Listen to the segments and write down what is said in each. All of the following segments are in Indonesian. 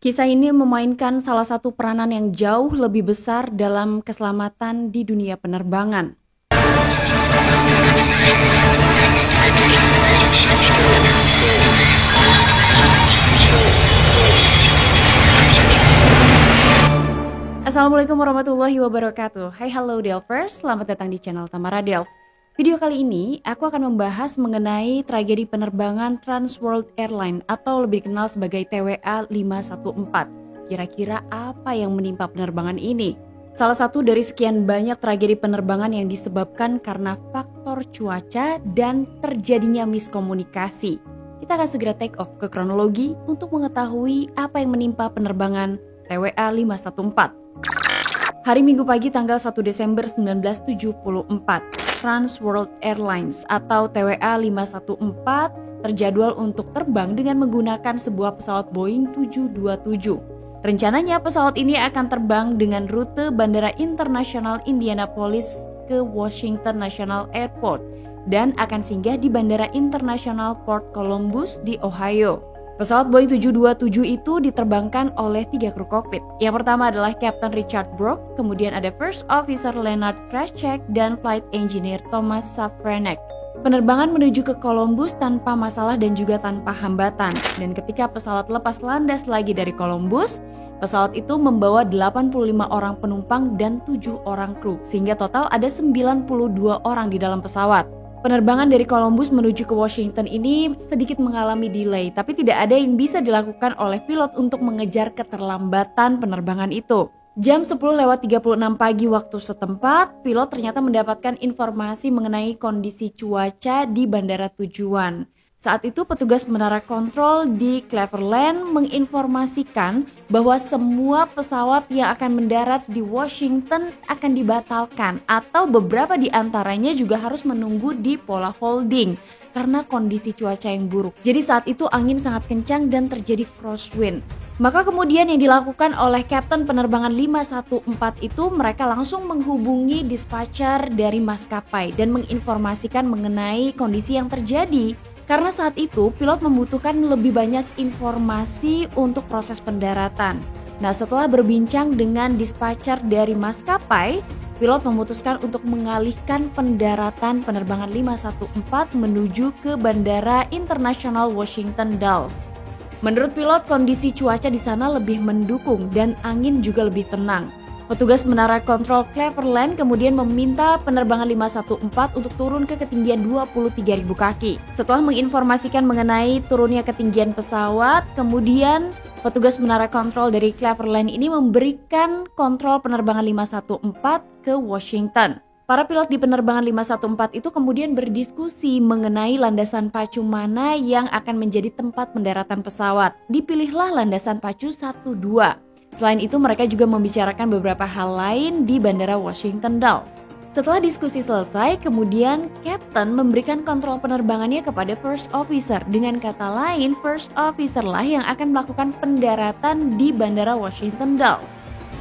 Kisah ini memainkan salah satu peranan yang jauh lebih besar dalam keselamatan di dunia penerbangan. Assalamualaikum warahmatullahi wabarakatuh. Hai hello Delvers, selamat datang di channel Tamara Delv. Video kali ini aku akan membahas mengenai tragedi penerbangan Trans World Airlines atau lebih dikenal sebagai TWA 514. Kira-kira apa yang menimpa penerbangan ini? Salah satu dari sekian banyak tragedi penerbangan yang disebabkan karena faktor cuaca dan terjadinya miskomunikasi. Kita akan segera take off ke kronologi untuk mengetahui apa yang menimpa penerbangan TWA 514. Hari Minggu pagi tanggal 1 Desember 1974, Trans World Airlines atau TWA 514 terjadwal untuk terbang dengan menggunakan sebuah pesawat Boeing 727. Rencananya pesawat ini akan terbang dengan rute Bandara Internasional Indianapolis ke Washington National Airport dan akan singgah di Bandara Internasional Port Columbus di Ohio. Pesawat Boeing 727 itu diterbangkan oleh 3 kru kokpit. Yang pertama adalah Captain Richard Brock, kemudian ada First Officer Leonard Krajcek dan Flight Engineer Thomas Safranek. Penerbangan menuju ke Columbus tanpa masalah dan juga tanpa hambatan. Dan ketika pesawat lepas landas lagi dari Columbus, pesawat itu membawa 85 orang penumpang dan 7 orang kru, sehingga total ada 92 orang di dalam pesawat. Penerbangan dari Columbus menuju ke Washington ini sedikit mengalami delay, tapi tidak ada yang bisa dilakukan oleh pilot untuk mengejar keterlambatan penerbangan itu. Jam 10:36 pagi waktu setempat, pilot ternyata mendapatkan informasi mengenai kondisi cuaca di bandara tujuan. Saat itu petugas menara kontrol di Cleveland menginformasikan bahwa semua pesawat yang akan mendarat di Washington akan dibatalkan atau beberapa di antaranya juga harus menunggu di pola holding karena kondisi cuaca yang buruk. Jadi saat itu angin sangat kencang dan terjadi crosswind. Maka kemudian yang dilakukan oleh Kapten penerbangan 514 itu mereka langsung menghubungi dispatcher dari maskapai dan menginformasikan mengenai kondisi yang terjadi. Karena saat itu pilot membutuhkan lebih banyak informasi untuk proses pendaratan. Nah, setelah berbincang dengan dispatcher dari maskapai, pilot memutuskan untuk mengalihkan pendaratan penerbangan 514 menuju ke Bandara Internasional Washington Dulles. Menurut pilot, kondisi cuaca di sana lebih mendukung dan angin juga lebih tenang. Petugas menara kontrol Cleveland kemudian meminta penerbangan 514 untuk turun ke ketinggian 23.000 kaki. Setelah menginformasikan mengenai turunnya ketinggian pesawat, kemudian petugas menara kontrol dari Cleveland ini memberikan kontrol penerbangan 514 ke Washington. Para pilot di penerbangan 514 itu kemudian berdiskusi mengenai landasan pacu mana yang akan menjadi tempat pendaratan pesawat. Dipilihlah landasan pacu 12. Selain itu mereka juga membicarakan beberapa hal lain di Bandara Washington Dulles. Setelah diskusi selesai, kemudian Captain memberikan kontrol penerbangannya kepada First Officer. Dengan kata lain, First Officer lah yang akan melakukan pendaratan di Bandara Washington Dulles.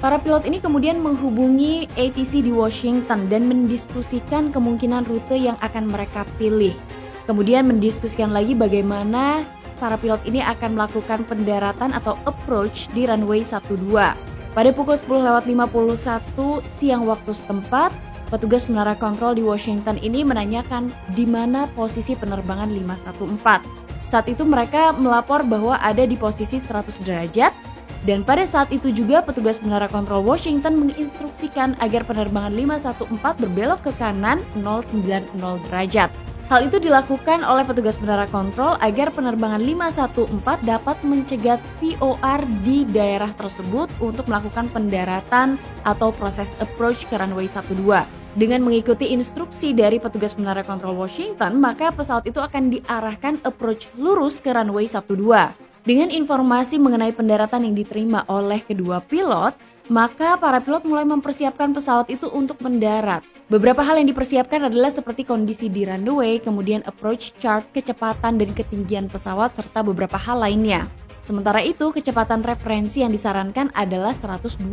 Para pilot ini kemudian menghubungi ATC di Washington dan mendiskusikan kemungkinan rute yang akan mereka pilih. Kemudian mendiskusikan lagi bagaimana para pilot ini akan melakukan pendaratan atau approach di runway 12. Pada pukul 10:51 siang waktu setempat, petugas menara kontrol di Washington ini menanyakan di mana posisi penerbangan 514. Saat itu mereka melapor bahwa ada di posisi 100 derajat dan pada saat itu juga petugas menara kontrol Washington menginstruksikan agar penerbangan 514 berbelok ke kanan 090 derajat. Hal itu dilakukan oleh petugas menara kontrol agar penerbangan 514 dapat mencegat VOR di daerah tersebut untuk melakukan pendaratan atau proses approach ke runway 12. Dengan mengikuti instruksi dari petugas menara kontrol Washington, maka pesawat itu akan diarahkan approach lurus ke runway 12. Dengan informasi mengenai pendaratan yang diterima oleh kedua pilot, maka para pilot mulai mempersiapkan pesawat itu untuk mendarat. Beberapa hal yang dipersiapkan adalah seperti kondisi di runway, kemudian approach chart, kecepatan dan ketinggian pesawat, serta beberapa hal lainnya. Sementara itu, kecepatan referensi yang disarankan adalah 127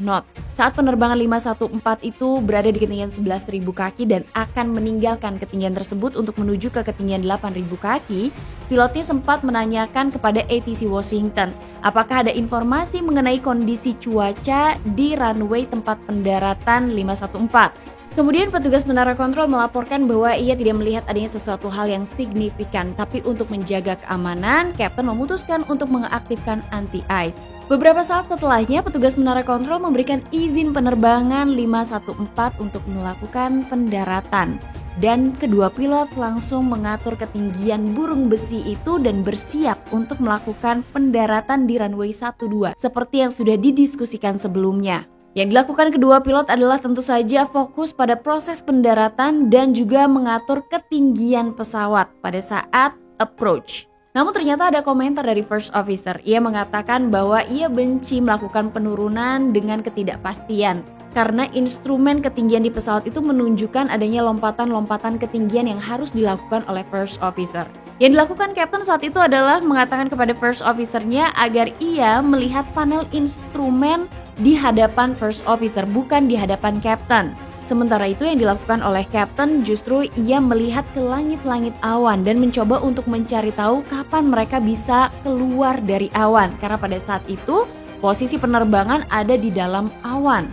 knot. Saat penerbangan 514 itu berada di ketinggian 11.000 kaki dan akan meninggalkan ketinggian tersebut untuk menuju ke ketinggian 8.000 kaki, pilotnya sempat menanyakan kepada ATC Washington, apakah ada informasi mengenai kondisi cuaca di runway tempat pendaratan 514. Kemudian petugas menara kontrol melaporkan bahwa ia tidak melihat adanya sesuatu hal yang signifikan, tapi untuk menjaga keamanan, Kapten memutuskan untuk mengaktifkan anti-ice. Beberapa saat setelahnya, petugas menara kontrol memberikan izin penerbangan 514 untuk melakukan pendaratan. Dan kedua pilot langsung mengatur ketinggian burung besi itu dan bersiap untuk melakukan pendaratan di runway 12 seperti yang sudah didiskusikan sebelumnya. Yang dilakukan kedua pilot adalah tentu saja fokus pada proses pendaratan dan juga mengatur ketinggian pesawat pada saat approach. Namun ternyata ada komentar dari first officer. Ia mengatakan bahwa ia benci melakukan penurunan dengan ketidakpastian karena instrumen ketinggian di pesawat itu menunjukkan adanya lompatan-lompatan ketinggian yang harus dilakukan oleh first officer. Yang dilakukan Kapten saat itu adalah mengatakan kepada first officer-nya agar ia melihat panel instrumen di hadapan first officer, bukan di hadapan Kapten. Sementara itu yang dilakukan oleh Kapten justru ia melihat ke langit-langit awan dan mencoba untuk mencari tahu kapan mereka bisa keluar dari awan. Karena pada saat itu posisi penerbangan ada di dalam awan.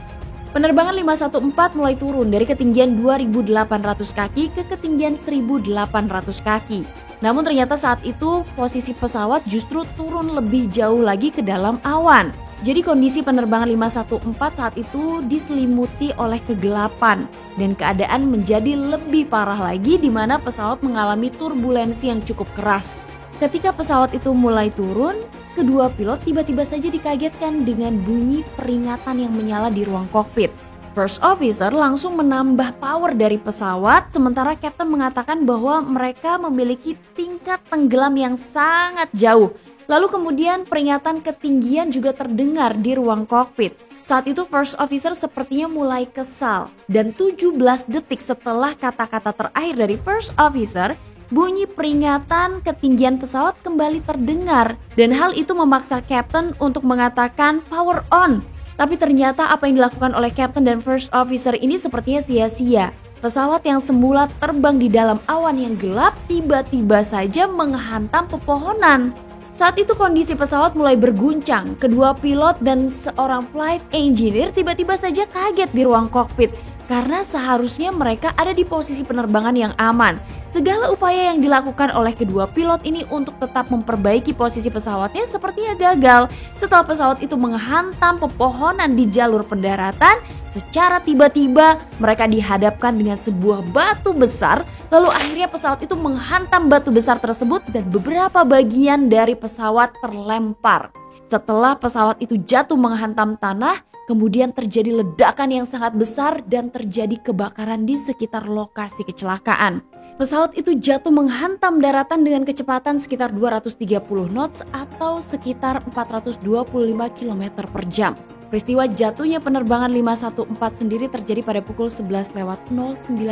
Penerbangan 514 mulai turun dari ketinggian 2.800 kaki ke ketinggian 1.800 kaki. Namun ternyata saat itu posisi pesawat justru turun lebih jauh lagi ke dalam awan. Jadi kondisi penerbangan 514 saat itu diselimuti oleh kegelapan dan keadaan menjadi lebih parah lagi di mana pesawat mengalami turbulensi yang cukup keras. Ketika pesawat itu mulai turun, kedua pilot tiba-tiba saja dikagetkan dengan bunyi peringatan yang menyala di ruang kokpit. First officer langsung menambah power dari pesawat, sementara Kapten mengatakan bahwa mereka memiliki tingkat tenggelam yang sangat jauh. Lalu kemudian peringatan ketinggian juga terdengar di ruang kokpit. Saat itu first officer sepertinya mulai kesal dan 17 detik setelah kata-kata terakhir dari first officer, bunyi peringatan ketinggian pesawat kembali terdengar dan hal itu memaksa Kapten untuk mengatakan power on. Tapi ternyata apa yang dilakukan oleh Kapten dan first officer ini sepertinya sia-sia. Pesawat yang semula terbang di dalam awan yang gelap tiba-tiba saja menghantam pepohonan. Saat itu kondisi pesawat mulai berguncang. Kedua pilot dan seorang flight engineer tiba-tiba saja kaget di ruang kokpit karena seharusnya mereka ada di posisi penerbangan yang aman. Segala upaya yang dilakukan oleh kedua pilot ini untuk tetap memperbaiki posisi pesawatnya sepertinya gagal. Setelah pesawat itu menghantam pepohonan di jalur pendaratan, secara tiba-tiba mereka dihadapkan dengan sebuah batu besar. Lalu akhirnya pesawat itu menghantam batu besar tersebut dan beberapa bagian dari pesawat terlempar. Setelah pesawat itu jatuh menghantam tanah, kemudian terjadi ledakan yang sangat besar dan terjadi kebakaran di sekitar lokasi kecelakaan. Pesawat itu jatuh menghantam daratan dengan kecepatan sekitar 230 knots atau sekitar 425 km per jam. Peristiwa jatuhnya penerbangan 514 sendiri terjadi pada pukul 11:09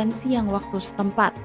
siang waktu setempat.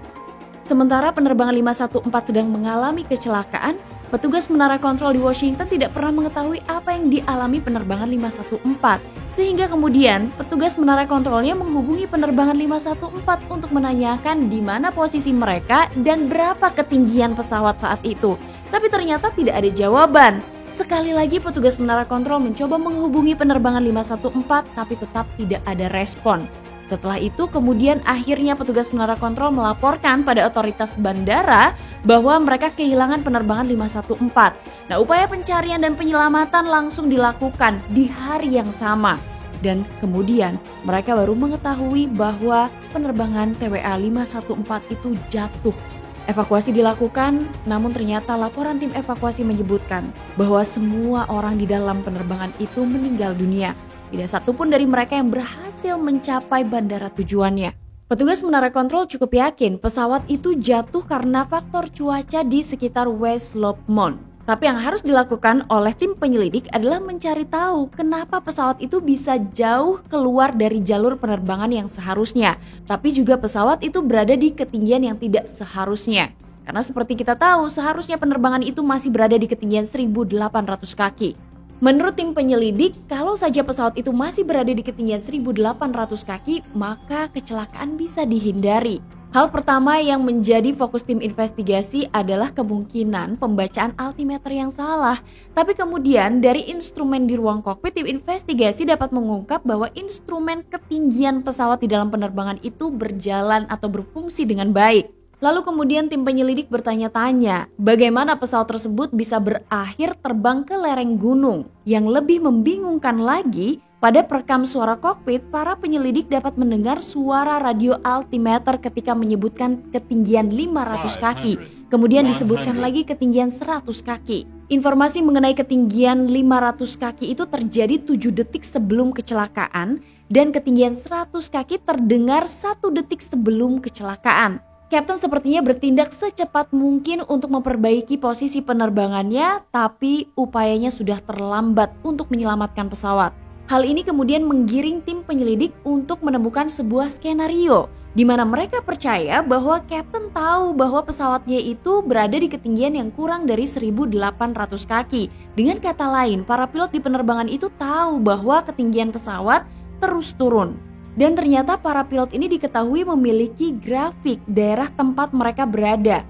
Sementara penerbangan 514 sedang mengalami kecelakaan, petugas menara kontrol di Washington tidak pernah mengetahui apa yang dialami penerbangan 514. Sehingga kemudian petugas menara kontrolnya menghubungi penerbangan 514 untuk menanyakan di mana posisi mereka dan berapa ketinggian pesawat saat itu. Tapi ternyata tidak ada jawaban. Sekali lagi petugas menara kontrol mencoba menghubungi penerbangan 514 tapi tetap tidak ada respon. Setelah itu kemudian akhirnya petugas menara kontrol melaporkan pada otoritas bandara bahwa mereka kehilangan penerbangan 514. Nah, upaya pencarian dan penyelamatan langsung dilakukan di hari yang sama. Dan kemudian mereka baru mengetahui bahwa penerbangan TWA 514 itu jatuh. Evakuasi dilakukan, namun ternyata laporan tim evakuasi menyebutkan bahwa semua orang di dalam penerbangan itu meninggal dunia. Tidak satupun dari mereka yang berhasil mencapai bandara tujuannya. Petugas menara kontrol cukup yakin pesawat itu jatuh karena faktor cuaca di sekitar West Slope Mound. Tapi yang harus dilakukan oleh tim penyelidik adalah mencari tahu kenapa pesawat itu bisa jauh keluar dari jalur penerbangan yang seharusnya. Tapi juga pesawat itu berada di ketinggian yang tidak seharusnya. Karena seperti kita tahu, seharusnya penerbangan itu masih berada di ketinggian 1.800 kaki. Menurut tim penyelidik, kalau saja pesawat itu masih berada di ketinggian 1.800 kaki, maka kecelakaan bisa dihindari. Hal pertama yang menjadi fokus tim investigasi adalah kemungkinan pembacaan altimeter yang salah. Tapi kemudian dari instrumen di ruang kokpit, tim investigasi dapat mengungkap bahwa instrumen ketinggian pesawat di dalam penerbangan itu berjalan atau berfungsi dengan baik. Lalu kemudian tim penyelidik bertanya-tanya, bagaimana pesawat tersebut bisa berakhir terbang ke lereng gunung? Yang lebih membingungkan lagi, pada perekam suara kokpit, para penyelidik dapat mendengar suara radio altimeter ketika menyebutkan ketinggian 500 kaki. Kemudian disebutkan lagi ketinggian 100 kaki. Informasi mengenai ketinggian 500 kaki itu terjadi 7 detik sebelum kecelakaan dan ketinggian 100 kaki terdengar 1 detik sebelum kecelakaan. Kapten sepertinya bertindak secepat mungkin untuk memperbaiki posisi penerbangannya, tapi upayanya sudah terlambat untuk menyelamatkan pesawat. Hal ini kemudian menggiring tim penyelidik untuk menemukan sebuah skenario di mana mereka percaya bahwa Kapten tahu bahwa pesawatnya itu berada di ketinggian yang kurang dari 1.800 kaki. Dengan kata lain, para pilot di penerbangan itu tahu bahwa ketinggian pesawat terus turun. Dan ternyata para pilot ini diketahui memiliki grafik daerah tempat mereka berada.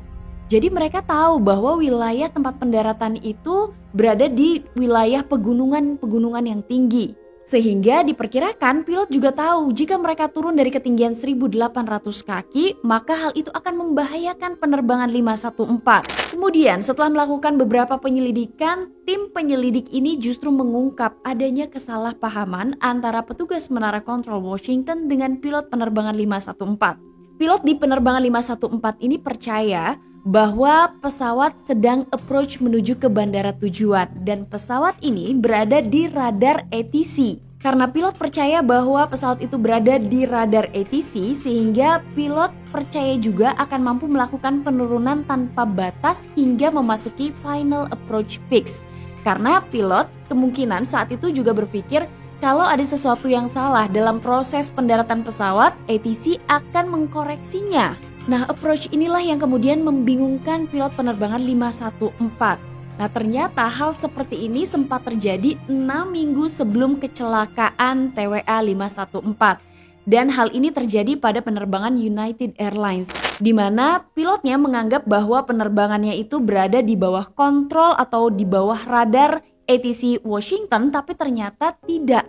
Jadi mereka tahu bahwa wilayah tempat pendaratan itu berada di wilayah pegunungan yang tinggi. Sehingga diperkirakan pilot juga tahu jika mereka turun dari ketinggian 1.800 kaki, maka hal itu akan membahayakan penerbangan 514. Kemudian setelah melakukan beberapa penyelidikan, tim penyelidik ini justru mengungkap adanya kesalahpahaman antara petugas Menara Kontrol Washington dengan pilot penerbangan 514. Pilot di penerbangan 514 ini percaya bahwa pesawat sedang approach menuju ke bandara tujuan dan pesawat ini berada di radar ATC. Karena pilot percaya bahwa pesawat itu berada di radar ATC, sehingga pilot percaya juga akan mampu melakukan penurunan tanpa batas hingga memasuki final approach fix. Karena pilot kemungkinan saat itu juga berpikir kalau ada sesuatu yang salah dalam proses pendaratan pesawat, ATC akan mengkoreksinya. Nah, approach inilah yang kemudian membingungkan pilot penerbangan 514. Nah, ternyata hal seperti ini sempat terjadi 6 minggu sebelum kecelakaan TWA 514. Dan hal ini terjadi pada penerbangan United Airlines, di mana pilotnya menganggap bahwa penerbangannya itu berada di bawah kontrol atau di bawah radar ATC Washington, tapi ternyata tidak.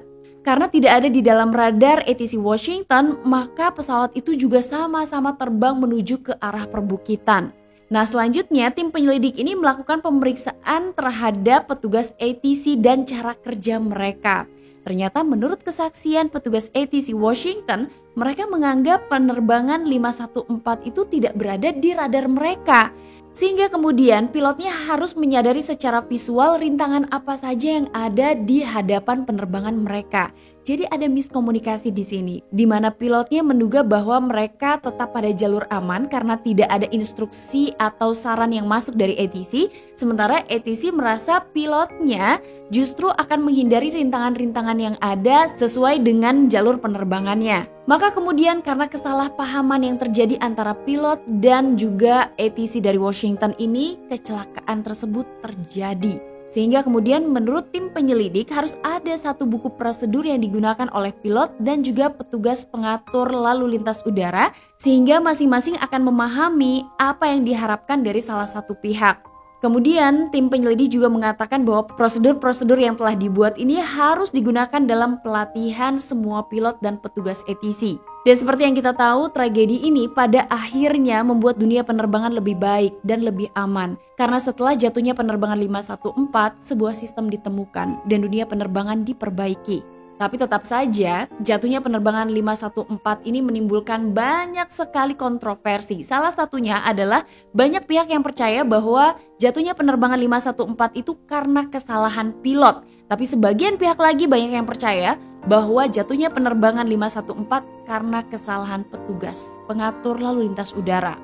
Karena tidak ada di dalam radar ATC Washington, maka pesawat itu juga sama-sama terbang menuju ke arah perbukitan. Nah, selanjutnya tim penyelidik ini melakukan pemeriksaan terhadap petugas ATC dan cara kerja mereka. Ternyata menurut kesaksian petugas ATC Washington, mereka menganggap penerbangan 514 itu tidak berada di radar mereka. Sehingga kemudian pilotnya harus menyadari secara visual rintangan apa saja yang ada di hadapan penerbangan mereka. Jadi ada miskomunikasi di sini, di mana pilotnya menduga bahwa mereka tetap pada jalur aman karena tidak ada instruksi atau saran yang masuk dari ATC, sementara ATC merasa pilotnya justru akan menghindari rintangan-rintangan yang ada sesuai dengan jalur penerbangannya. Maka kemudian karena kesalahpahaman yang terjadi antara pilot dan juga ATC dari Washington ini, kecelakaan tersebut terjadi. Sehingga kemudian menurut tim penyelidik harus ada satu buku prosedur yang digunakan oleh pilot dan juga petugas pengatur lalu lintas udara, sehingga masing-masing akan memahami apa yang diharapkan dari salah satu pihak. Kemudian tim penyelidik juga mengatakan bahwa prosedur-prosedur yang telah dibuat ini harus digunakan dalam pelatihan semua pilot dan petugas ATC. Dan seperti yang kita tahu, tragedi ini pada akhirnya membuat dunia penerbangan lebih baik dan lebih aman. Karena setelah jatuhnya penerbangan 514, sebuah sistem ditemukan dan dunia penerbangan diperbaiki. Tapi tetap saja, jatuhnya penerbangan 514 ini menimbulkan banyak sekali kontroversi. Salah satunya adalah banyak pihak yang percaya bahwa jatuhnya penerbangan 514 itu karena kesalahan pilot. Tapi sebagian pihak lagi banyak yang percaya bahwa jatuhnya penerbangan 514 karena kesalahan petugas pengatur lalu lintas udara.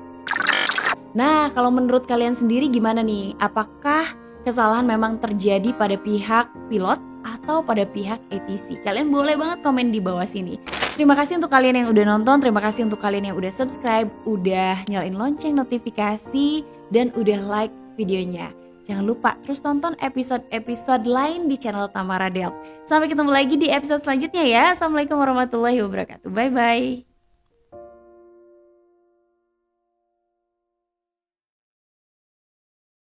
Nah, kalau menurut kalian sendiri gimana nih? Apakah kesalahan memang terjadi pada pihak pilot atau pada pihak ATC? Kalian boleh banget komen di bawah sini. Terima kasih untuk kalian yang udah nonton, terima kasih untuk kalian yang udah subscribe, udah nyalain lonceng notifikasi, dan udah like videonya. Jangan lupa terus tonton episode-episode lain di channel Tamara Delf. Sampai ketemu lagi di episode selanjutnya ya. Assalamualaikum warahmatullahi wabarakatuh. Bye-bye.